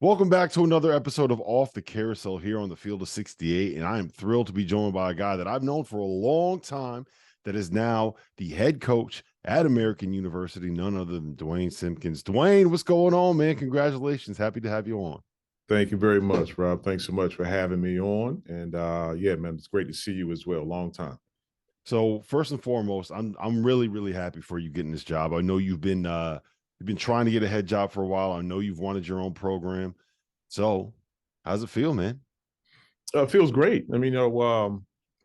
Welcome back to another episode of Off the Carousel here on the Field of 68. And I am thrilled to be joined by a guy that I've known for a long time that is now the head coach at American University, none other than Duane Simpkins. Duane, what's going on, man? Congratulations. Happy to have you on. Thank you very much, Rob. Thanks so much for having me on. And yeah, man, it's great to see you as well. Long time. So first and foremost, I'm really happy for you getting this job. I know you've been trying to get a head job for a while. I know you've wanted your own program. So how's it feel, man? Feels great. I mean,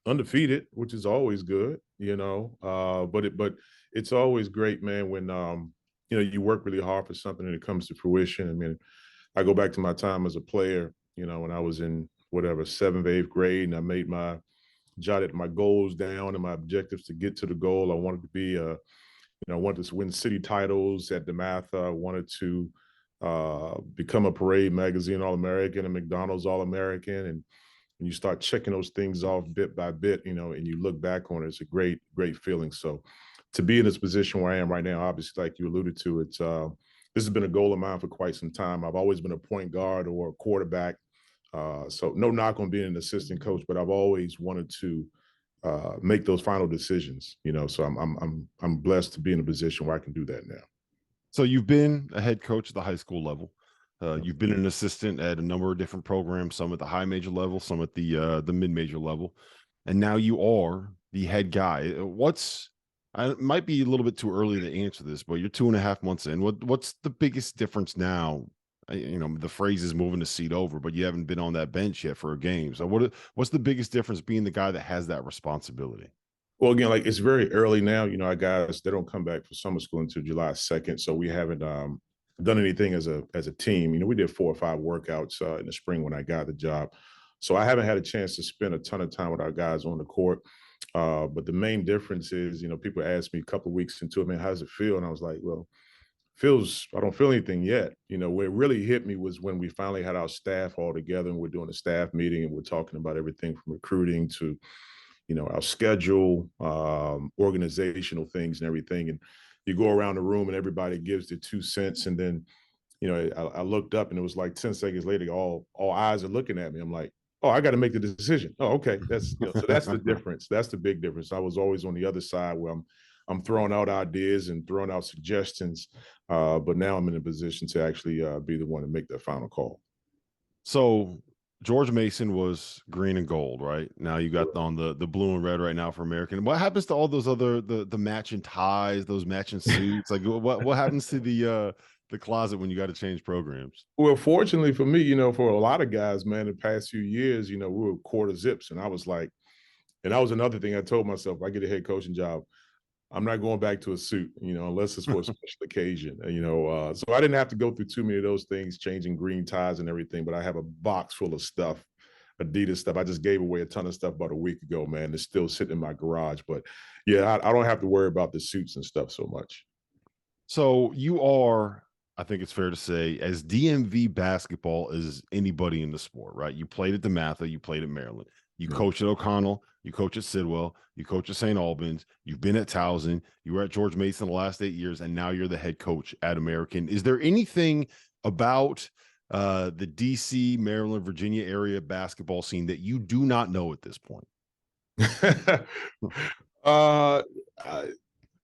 undefeated, which is always good, but it's always great, man, when you work really hard for something and it comes to fruition. I mean, I go back to my time as a player, when I was in whatever, seventh, eighth grade, and I jotted my goals down and my objectives to get to the goal. I wanted to be I wanted to win city titles at DeMatha. I wanted to become a Parade Magazine All-American and McDonald's All-American. And you start checking those things off bit by bit, and you look back on it, it's a great feeling. So to be in this position where I am right now, obviously, like you alluded to, this has been a goal of mine for quite some time. I've always been a point guard or a quarterback. So no knock on being an assistant coach, but I've always wanted to make those final decisions, so I'm blessed to be in a position where I can do that now. So you've been a head coach at the high school level. You've been an assistant at a number of different programs, some at the high major level, some at the mid major level, and now you are the head guy. It might be a little bit too early to answer this, but you're 2.5 months in. What's the biggest difference now? The phrase is moving the seat over, but you haven't been on that bench yet for a game. So what's the biggest difference being the guy that has that responsibility? Well, again, like it's very early now. Our guys, they don't come back for summer school until July 2nd. So we haven't done anything as a team. We did 4 or 5 workouts in the spring when I got the job. So I haven't had a chance to spend a ton of time with our guys on the court. But the main difference is, people asked me a couple of weeks into it, man, how does it feel? And I was like, well, I don't feel anything yet. Where it really hit me was when we finally had our staff all together and we're doing a staff meeting and we're talking about everything from recruiting to our schedule, organizational things and everything. And you go around the room and everybody gives their 2 cents. And then, I looked up and it was like 10 seconds later, all eyes are looking at me. I'm like, oh, I got to make the decision. Oh, okay. So that's the difference. That's the big difference. I was always on the other side where I'm throwing out ideas and throwing out suggestions. But now I'm in a position to actually be the one to make that final call. So George Mason was green and gold, right? Now you got on the blue and red right now for American. What happens to all those other the matching ties, those matching suits? Like what happens to the closet when you got to change programs? Well, fortunately for me, for a lot of guys, man, the past few years, we were quarter zips. And I was like, and that was another thing I told myself, if I get a head coaching job, I'm not going back to a suit, unless it's for a special occasion, so I didn't have to go through too many of those things, changing green ties and everything, but I have a box full of stuff, Adidas stuff. I just gave away a ton of stuff about a week ago, man. It's still sitting in my garage, but yeah, I don't have to worry about the suits and stuff so much. So you are, I think it's fair to say, as DMV basketball as anybody in the sport, right? You played at DeMatha, you played at Maryland, you coach at O'Connell, you coach at Sidwell, you coach at St. Albans, you've been at Towson, you were at George Mason the last 8 years, and now you're the head coach at American. Is there anything about the DC, Maryland, Virginia area basketball scene that you do not know at this point? uh,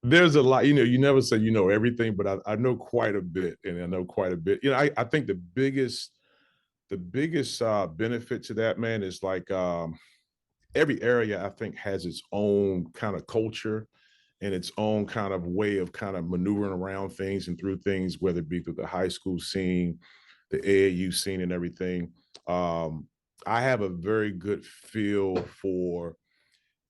there's a lot, you never say you know everything, but I know quite a bit, and I know quite a bit. I think the biggest benefit to that, man, is like every area I think has its own kind of culture and its own kind of way of kind of maneuvering around things and through things, whether it be through the high school scene, the AAU scene, and everything. I have a very good feel for.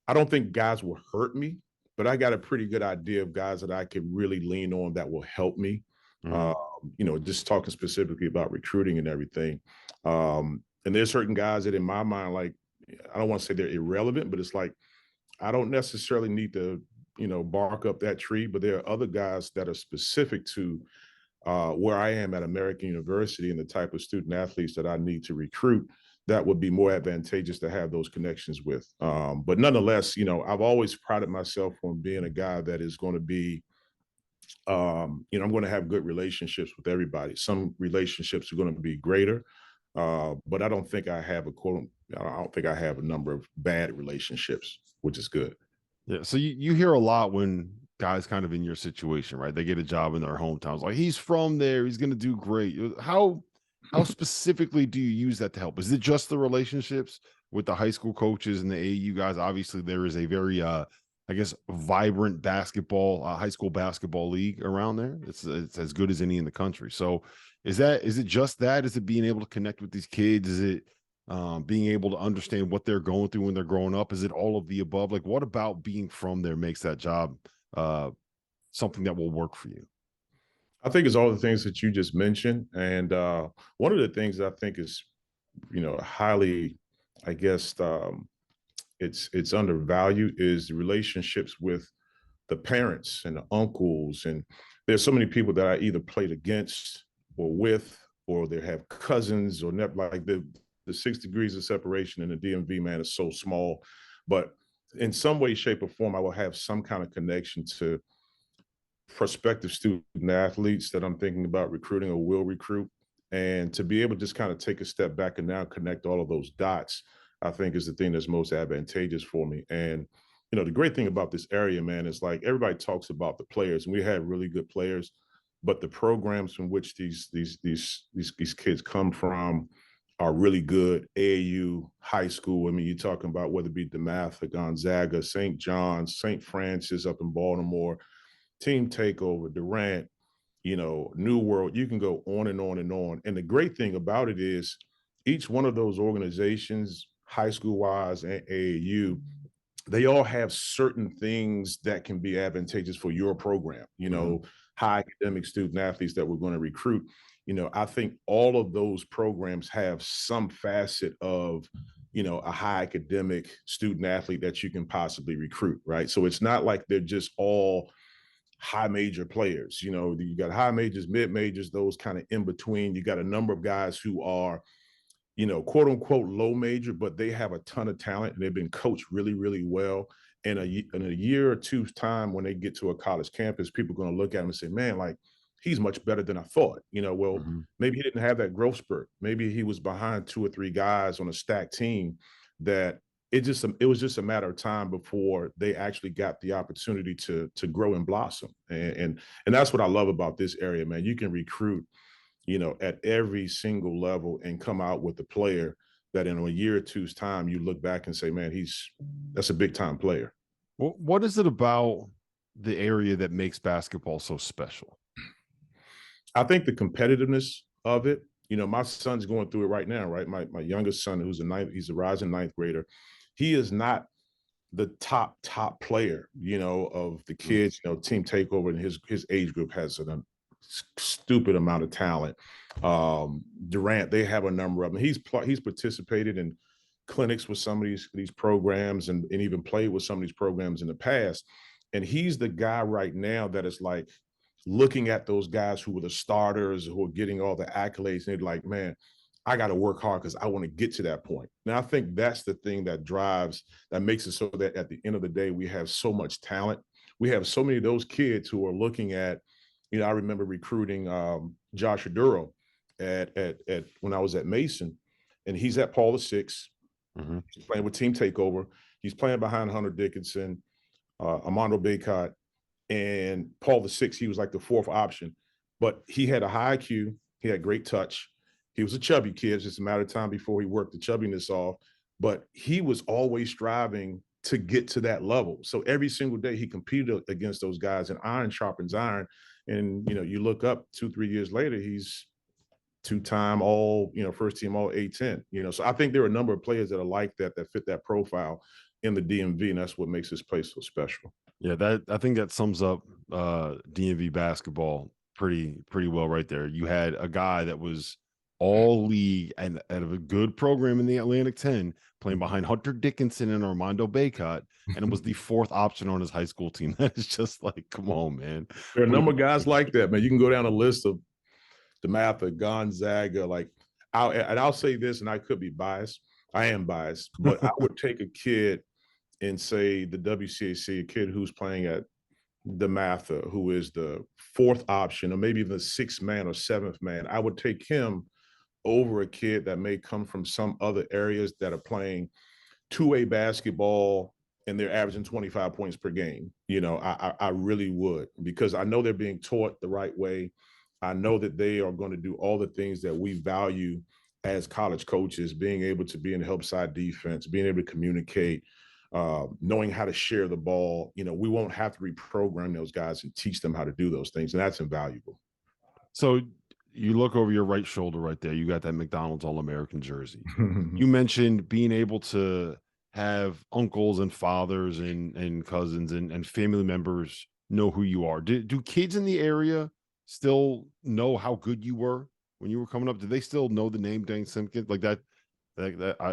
I don't think guys will hurt me, but I got a pretty good idea of guys that I can really lean on that will help me. Just talking specifically about recruiting and everything. And there's certain guys that in my mind, like, I don't want to say they're irrelevant, but it's like, I don't necessarily need to, bark up that tree, but there are other guys that are specific to where I am at American University and the type of student athletes that I need to recruit that would be more advantageous to have those connections with. But nonetheless, I've always prided myself on being a guy that is going to be I'm going to have good relationships with everybody. Some relationships are going to be greater, but I don't think I have I don't think I have a number of bad relationships, which is good. Yeah. So you hear a lot when guys kind of in your situation, right? They get a job in their hometowns. Like he's from there, he's gonna do great. How specifically do you use that to help? Is it just the relationships with the high school coaches and the AU guys? Obviously, there is a very I guess vibrant basketball, high school basketball league around there. It's as good as any in the country. So is it just that? Is it being able to connect with these kids? Is it being able to understand what they're going through when they're growing up? Is it all of the above? Like, what about being from there makes that job uh, something that will work for you? I think it's all the things that you just mentioned, and one of the things that I think is, highly, I guess, it's undervalued is the relationships with the parents and the uncles, and there's so many people that I either played against or with, or they have cousins or never, like the 6 degrees of separation in the DMV, man, is so small, but in some way, shape, or form, I will have some kind of connection to prospective student athletes that I'm thinking about recruiting or will recruit. And to be able to just kind of take a step back and now connect all of those dots, I think is the thing that's most advantageous for me. And, the great thing about this area, man, is like everybody talks about the players, and we have really good players, but the programs from which these kids come from are really good. AAU, high school. I mean, you're talking about whether it be DeMatha, Gonzaga, St. John's, St. Francis up in Baltimore, Team Takeover, Durant, New World. You can go on and on and on. And the great thing about it is each one of those organizations, high school wise and AAU, they all have certain things that can be advantageous for your program, high academic student athletes that we're going to recruit. I think all of those programs have some facet of, a high academic student athlete that you can possibly recruit, right? So it's not like they're just all high major players. You got high majors, mid majors, those kind of in between. You got a number of guys who are, quote unquote low major, but they have a ton of talent and they've been coached really, really well. And in a year or two's time, when they get to a college campus, people are going to look at them and say, man, like he's much better than I thought. Well, Mm-hmm. maybe he didn't have that growth spurt. Maybe he was behind 2 or 3 guys on a stacked team that it was just a matter of time before they actually got the opportunity to grow and blossom. And that's what I love about this area, man. You can recruit, at every single level and come out with a player that in a year or two's time, you look back and say, man, that's a big time player. What is it about the area that makes basketball so special? I think the competitiveness of it, my son's going through it right now, right? My youngest son, he's a rising ninth grader. He is not the top player, of the kids. Team Takeover and his age group has a stupid amount of talent. Durant, they have a number of them. He's participated in clinics with some of these programs and even played with some of these programs in the past. And he's the guy right now that is like looking at those guys who were the starters, who are getting all the accolades, and they're like, man, I got to work hard because I want to get to that point. Now, I think that's the thing that makes it so that at the end of the day, we have so much talent. We have so many of those kids who are looking at, I remember recruiting Josh Aduro at when I was at Mason, and he's at Paul VI. Mm-hmm. He's playing with Team Takeover. He's playing behind Hunter Dickinson, Armando Baycott, and Paul VI. He was like the fourth option, but he had a high IQ. He had great touch. He was a chubby kid. It's just a matter of time before he worked the chubbiness off, but he was always striving to get to that level. So every single day he competed against those guys, and iron sharpens iron. And, you look up 2-3 years later, he's two-time all, first team all A10, so I think there are a number of players that are like that fit that profile in the DMV, and that's what makes this place so special. Yeah, I think that sums up DMV basketball pretty well right there. You had a guy that was all league and out of a good program in the Atlantic 10, playing behind Hunter Dickinson and Armando Baycott, and it was the fourth option on his high school team. That is just like, come on, man. There are a number of guys like that, man. You can go down a list of DeMatha, Gonzaga, like, I'll say this, and I could be biased. I am biased, but I would take a kid and say the WCAC, a kid who's playing at Mather, who is the fourth option, or maybe even the sixth man or seventh man. I would take him over a kid that may come from some other areas that are playing two-way basketball and they're averaging 25 points per game. I really would, because I know they're being taught the right way. I know that they are going to do all the things that we value as college coaches, being able to be in help side defense, being able to communicate, knowing how to share the ball. We won't have to reprogram those guys and teach them how to do those things, and that's invaluable. So you look over your right shoulder right there. You got that McDonald's All-American jersey. You mentioned being able to have uncles and fathers and cousins and family members know who you are. Do kids in the area still know how good you were when you were coming up? Do they still know the name Duane Simpkins like that?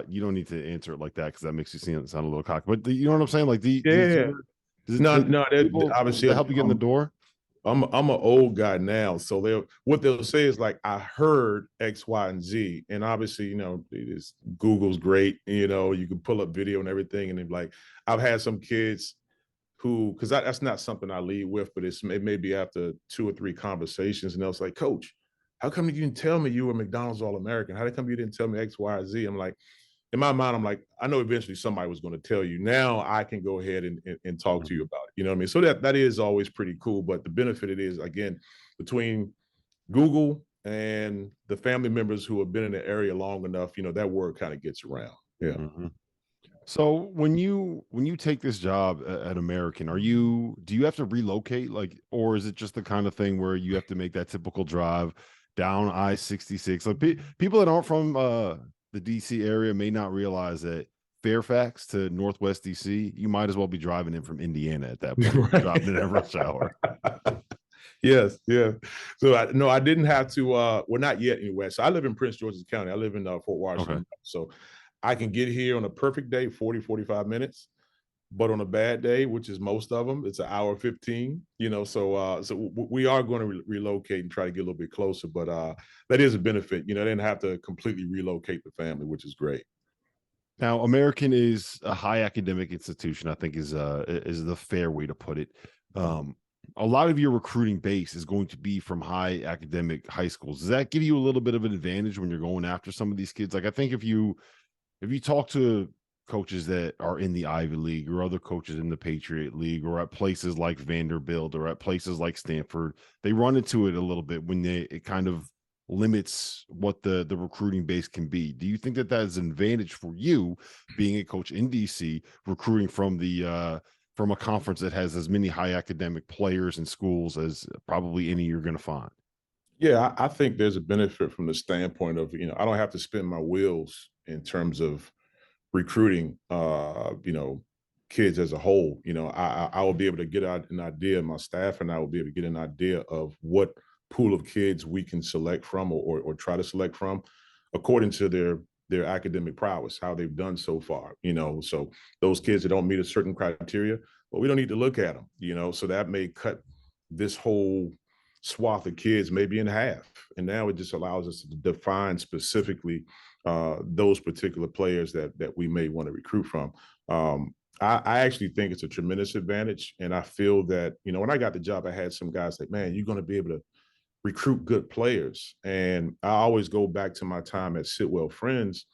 You don't need to answer it like that, because that makes you sound a little cocky. But you know what I'm saying? Like, Yeah. No, does obviously, that help you get in the door? I'm an old guy now, so what they'll say is like, I heard X, Y, and Z, and obviously, Google's great. You can pull up video and everything, and then like, I've had some kids who, because that's not something I lead with, but it may be after 2 or 3 conversations, and they'll say, "Coach, how come you didn't tell me you were McDonald's All-American? How come you didn't tell me X, Y, or Z?" I'm like, in my mind, I'm like, I know eventually somebody was going to tell you. Now I can go ahead and talk to you about it. You know what I mean? So that is always pretty cool. But the benefit it is, again, between Google and the family members who have been in the area long enough, that word kind of gets around. Yeah. Mm-hmm. So when you take this job at American, do you have to relocate, like, or is it just the kind of thing where you have to make that typical drive down I-66? Like, people that aren't from the DC area may not realize that Fairfax to Northwest DC, you might as well be driving in from Indiana at that point. Right. Driving in at rush hour. Yes, yeah. So I didn't have to. Well, not yet anyway. So I live in Prince George's County. I live in Fort Washington. Okay. So I can get here on a perfect day, 40, 45 minutes. But on a bad day, which is most of them, it's an hour 15. So we are going to relocate and try to get a little bit closer. But that is a benefit. They didn't have to completely relocate the family, which is great. Now, American is a high academic institution, I think is the fair way to put it. A lot of your recruiting base is going to be from high academic high schools. Does that give you a little bit of an advantage when you're going after some of these kids? Like, I think if you talk to coaches that are in the Ivy League or other coaches in the Patriot League or at places like Vanderbilt or at places like Stanford, they run into it a little bit when it kind of limits what the recruiting base can be. Do you think that is an advantage for you being a coach in DC, recruiting from a conference that has as many high academic players and schools as probably any you're going to find? Yeah, I think there's a benefit from the standpoint of, I don't have to spin my wheels in terms of recruiting, kids as a whole. I will be able to get out an idea, my staff and I will be able to get an idea of what pool of kids we can select from or try to select from according to their academic prowess, how they've done so far. So those kids that don't meet a certain criteria, well, we don't need to look at them. So that may cut this whole swath of kids maybe in half, and now it just allows us to define specifically those particular players that we may want to recruit from. I actually think it's a tremendous advantage, and I feel that when I got the job, I had some guys like, man, you're going to be able to recruit good players, and I always go back to my time at Sitwell Friends.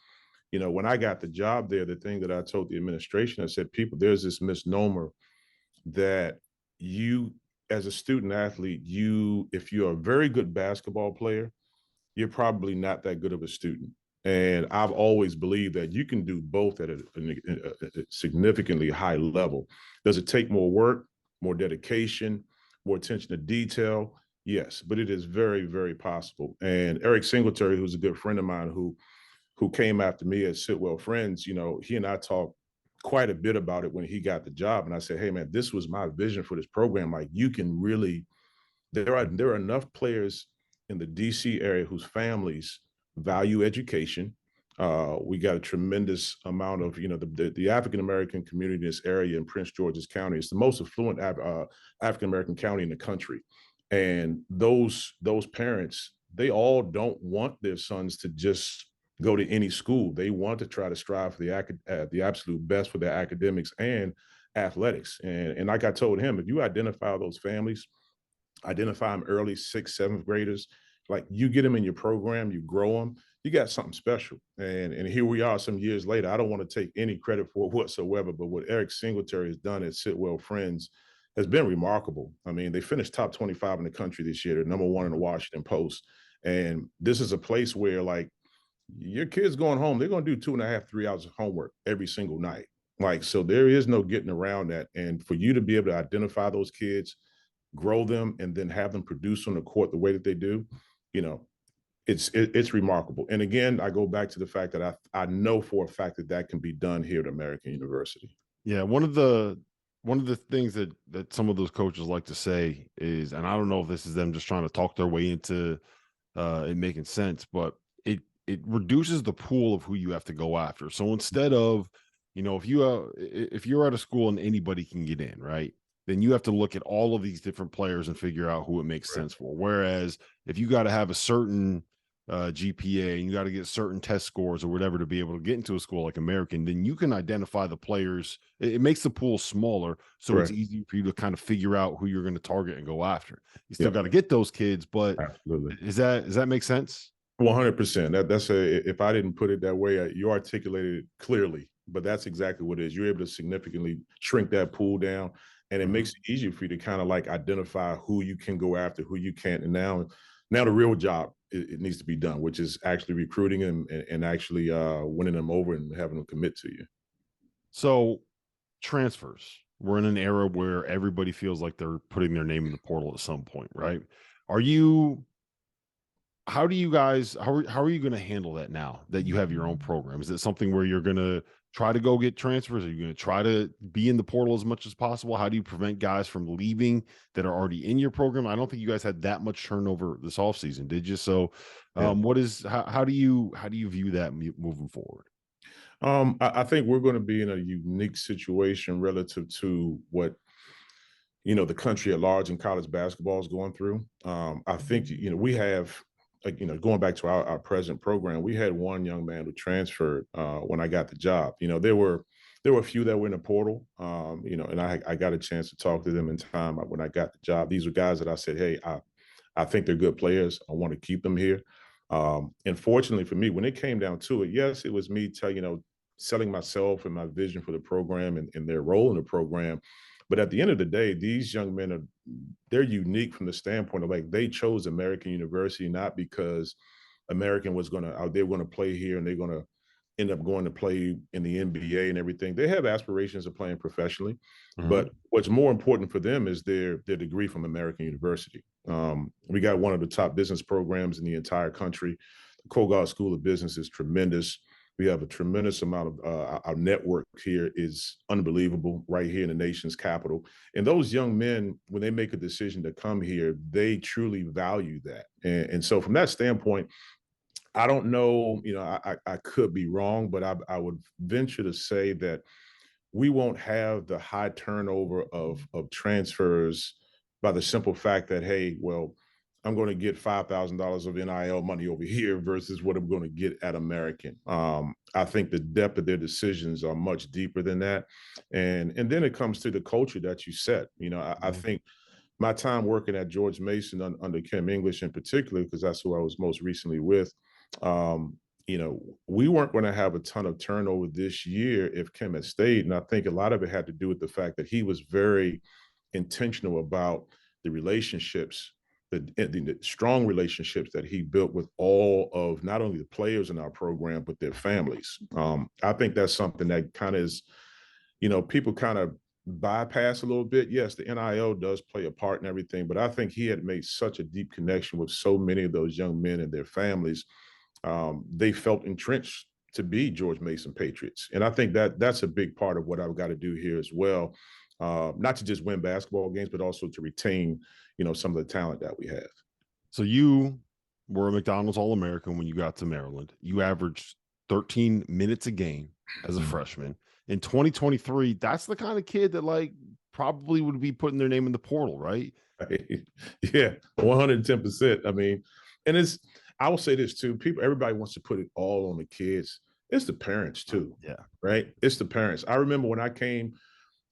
When I got the job there, the thing that I told the administration, I said, people, there's this misnomer that you, as a student athlete, if you're a very good basketball player, you're probably not that good of a student. And I've always believed that you can do both at a significantly high level. Does it take more work, more dedication, more attention to detail? Yes, but it is very, very possible. And Eric Singletary, who's a good friend of mine, who came after me at Sitwell Friends, he and I talked quite a bit about it when he got the job. And I said, hey, man, this was my vision for this program. Like, you can really, there are enough players in the DC area whose families value education. We got a tremendous amount of, the African-American community in this area in Prince George's County. It's the most affluent African-American county in the country. And those parents, they all don't want their sons to just go to any school. They want to try to strive for the absolute best for their academics and athletics. And like I told him, if you identify those families, identify them early, sixth, seventh graders, like you get them in your program, you grow them, you got something special. And here we are some years later. I don't want to take any credit for it whatsoever, but what Eric Singletary has done at Sitwell Friends has been remarkable. I mean, they finished top 25 in the country this year. They're number one in the Washington Post. And this is a place where, like, your kids going home, they're going to do 2.5, 3 hours of homework every single night. Like, so there is no getting around that. And for you to be able to identify those kids, grow them, and then have them produce on the court the way that they do, you know, it's remarkable. And again, I go back to the fact that I know for a fact that that can be done here at American University. Yeah, one of the things that some of those coaches like to say is, and I don't know if this is them just trying to talk their way into it making sense, but it reduces the pool of who you have to go after. So instead of, if you're at a school and anybody can get in, right? Then you have to look at all of these different players and figure out who it makes Right. sense for. Whereas if you got to have a certain GPA and you got to get certain test scores or whatever to be able to get into a school like American, then you can identify the players. It makes the pool smaller, so it's Correct. easy for you to kind of figure out who you're going to target and go after. You still Yep. got to get those kids, but Absolutely. does that make sense? 100%. That's if I didn't put it that way, you articulated it clearly, but that's exactly what it is. You're able to significantly shrink that pool down, and it Mhm. makes it easier for you to kind of like identify who you can go after, who you can't. And now the real job it needs to be done, which is actually recruiting them and actually winning them over and having them commit to you. So transfers. We're in an era where everybody feels like they're putting their name in the portal at some point, right? Are you how do you guys how are you going to handle that now that you have your own program? Is it something where you're going to try to go get transfers? Are you going to try to be in the portal as much as possible? How do you prevent guys from leaving that are already in your program? I don't think you guys had that much turnover this offseason, did you? So Yeah. how do you view that moving forward? I think we're going to be in a unique situation relative to what the country at large in college basketball is going through. I think we have, like, going back to our present program, we had one young man who transferred when I got the job. There were a few that were in the portal, and I got a chance to talk to them in time when I got the job. These were guys that I said, hey, I think they're good players. I want to keep them here. And fortunately for me, when it came down to it, yes, it was me selling myself and my vision for the program and their role in the program. But at the end of the day, these young men they're unique from the standpoint of, like, they chose American University not because American was they were gonna play here and they're gonna end up going to play in the NBA and everything. They have aspirations of playing professionally, Mhm. but what's more important for them is their degree from American University. We got one of the top business programs in the entire country. The Kogod School of Business is tremendous. We have a tremendous amount of our network here is unbelievable right here in the nation's capital. And those young men, when they make a decision to come here, they truly value that. And so from that standpoint, I don't know, I could be wrong, but I would venture to say that we won't have the high turnover of transfers by the simple fact that, hey, well, I'm going to get $5,000 of NIL money over here versus what I'm going to get at American. I think the depth of their decisions are much deeper than that, and then it comes to the culture that you set. I Mhm. think my time working at George Mason under Kim English in particular, because that's who I was most recently with. Um, we weren't going to have a ton of turnover this year if Kim had stayed. And I think a lot of it had to do with the fact that he was very intentional about the relationships, the strong relationships that he built with all of not only the players in our program, but their families. I think that's something that kind of is, people kind of bypass a little bit. Yes, the NIL does play a part in everything, but I think he had made such a deep connection with so many of those young men and their families. They felt entrenched to be George Mason Patriots. And I think that that's a big part of what I've got to do here as well. Not to just win basketball games, but also to retain, some of the talent that we have. So you were a McDonald's All-American when you got to Maryland. You averaged 13 minutes a game as a freshman. In 2023, that's the kind of kid that, like, probably would be putting their name in the portal, right? Yeah, 110%. I mean, and I will say this too. Everybody wants to put it all on the kids. It's the parents too, Yeah. right? It's the parents. I remember when I came,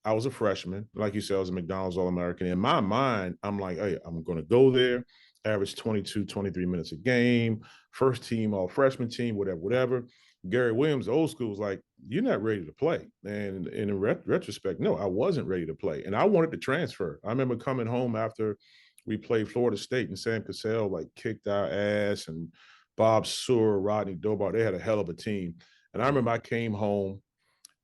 I was a freshman. Like you said, I was a McDonald's All-American. In my mind, I'm like, hey, I'm going to go there, average 22, 23 minutes a game, first team, all freshman team, whatever. Gary Williams, old school, was like, you're not ready to play. And in retrospect, no, I wasn't ready to play. And I wanted to transfer. I remember coming home after we played Florida State, and Sam Cassell like kicked our ass, and Bob Sewell, Rodney Dobar, they had a hell of a team. And I remember I came home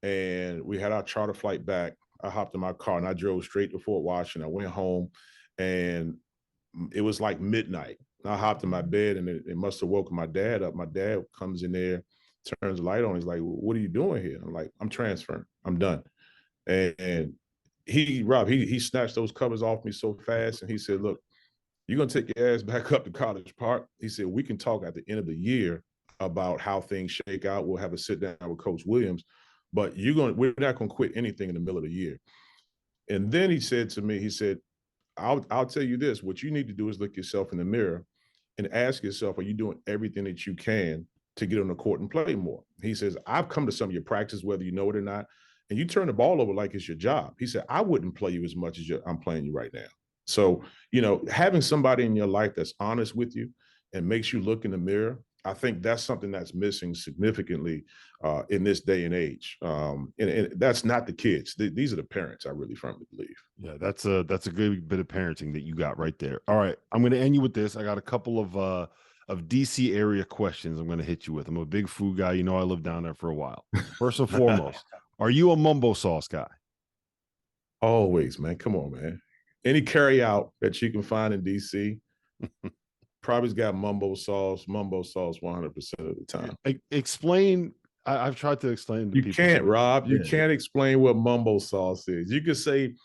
and we had our charter flight back. I hopped in my car and I drove straight to Fort Washington. I went home and it was like midnight. I hopped in my bed and it must have woken my dad up. My dad comes in there, turns the light on. He's like, what are you doing here? I'm like, I'm transferring. I'm done. And he snatched those covers off me so fast. And he said, look, you're going to take your ass back up to College Park. He said, we can talk at the end of the year about how things shake out. We'll have a sit down with Coach Williams, but we're not going to quit anything in the middle of the year. And then he said to me, he said, I'll tell you this, what you need to do is look yourself in the mirror and ask yourself, are you doing everything that you can to get on the court and play more? He says, I've come to some of your practice, whether you know it or not, and you turn the ball over like it's your job. He said, I wouldn't play you as much as I'm playing you right now. So, having somebody in your life that's honest with you and makes you look in the mirror, I think that's something that's missing significantly in this day and age. And that's not the kids. These are the parents, I really firmly believe. Yeah, that's a good bit of parenting that you got right there. All right, I'm going to end you with this. I got a couple of DC area questions I'm going to hit you with. I'm a big food guy. I lived down there for a while. First and foremost, are you a mumbo sauce guy? Always, man. Come on, man. Any carry out that you can find in DC probably's got mumbo sauce 100% of the time. Explain. I've tried to explain to you people. Can't, Rob. You can't explain what mumbo sauce is. You could say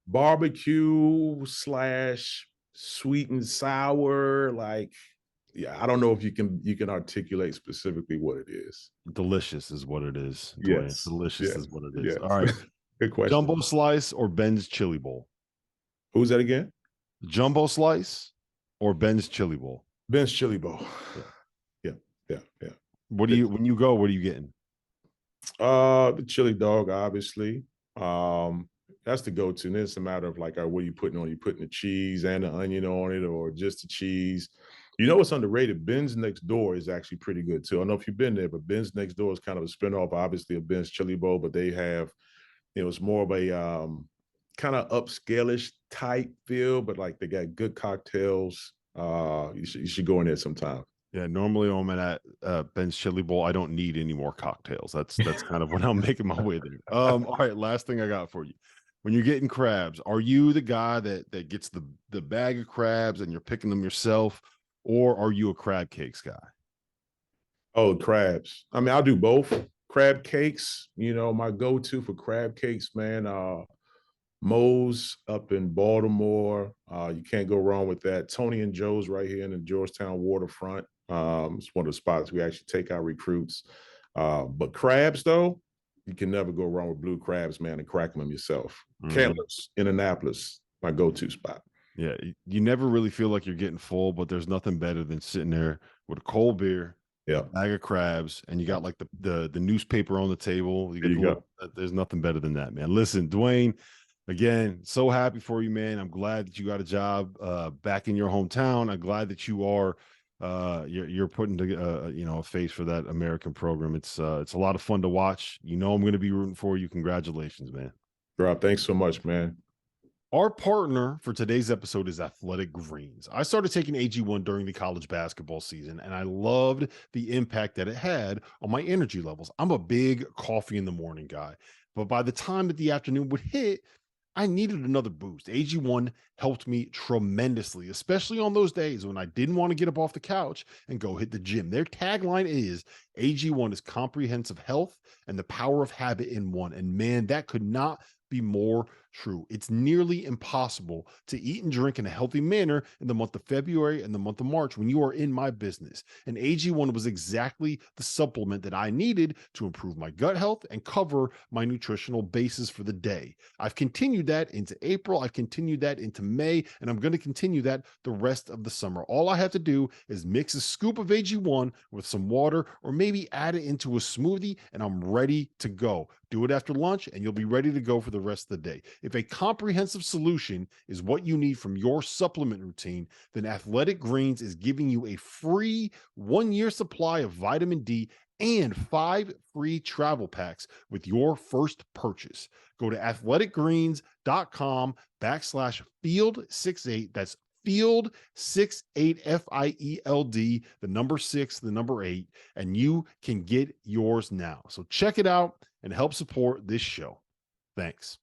barbecue / sweet and sour. Like, I don't know if you can articulate specifically what it is. Delicious is what it is. Duane. Yes. Delicious is what it is. Yes. All right. Good question. Jumbo slice or Ben's chili bowl? Who's that again? Jumbo slice or Ben's chili bowl? Ben's chili bowl. Yeah. When you go, what are you getting? The chili dog, obviously. That's the go-to. And it's a matter of like, what are you putting on? You putting the cheese and the onion on it, or just the cheese? What's underrated? Ben's Next Door is actually pretty good too. I don't know if you've been there, but Ben's Next Door is kind of a spinoff, obviously, of Ben's Chili Bowl, but they have, it's more of a kind of upscale-ish type feel, but like they got good cocktails. You should go in there sometime. Yeah, normally when I'm at Ben's Chili Bowl, I don't need any more cocktails. That's kind of when I'm making my way there. All right, last thing I got for you. When you're getting crabs, are you the guy that gets the bag of crabs and you're picking them yourself, or are you a crab cakes guy? Oh, crabs. I mean, I'll do both. Crab cakes, my go-to for crab cakes, man, Moe's up in Baltimore. You can't go wrong with that. Tony and Joe's right here in the Georgetown waterfront. It's one of the spots we actually take our recruits. But crabs, though, you can never go wrong with blue crabs, man, and cracking them yourself. Candler's in Annapolis, my go-to spot. Yeah, you never really feel like you're getting full, but there's nothing better than sitting there with a cold beer, bag of crabs, and you got like the newspaper on the table. There you go. There's nothing better than that, man. Listen, Duane, again, so happy for you, man. I'm glad that you got a job back in your hometown. I'm glad that you are you're putting a face for that American program. It's a lot of fun to watch. I'm going to be rooting for you. Congratulations, man. Rob, thanks so much, man. Our partner for today's episode is Athletic Greens. I started taking AG1 during the college basketball season, and I loved the impact that it had on my energy levels. I'm a big coffee in the morning guy, but by the time that the afternoon would hit, I needed another boost. AG1 helped me tremendously, especially on those days when I didn't want to get up off the couch and go hit the gym. Their tagline is AG1 is comprehensive health and the power of habit in one. And man, that could not be more True. It's nearly impossible to eat and drink in a healthy manner in the month of February and the month of March when you are in my business. And AG1 was exactly the supplement that I needed to improve my gut health and cover my nutritional basis for the day. I've continued that into April. I've continued that into May, and I'm going to continue that the rest of the summer. All I have to do is mix a scoop of AG1 with some water or maybe add it into a smoothie, and I'm ready to go. Do it after lunch, and you'll be ready to go for the rest of the day. If a comprehensive solution is what you need from your supplement routine, then Athletic Greens is giving you a free 1 year supply of vitamin D and 5 free travel packs with your first purchase. Go to athleticgreens.com/field68. That's field 68 FIELD, the number 6, the number 8, and you can get yours now. So check it out and help support this show. Thanks.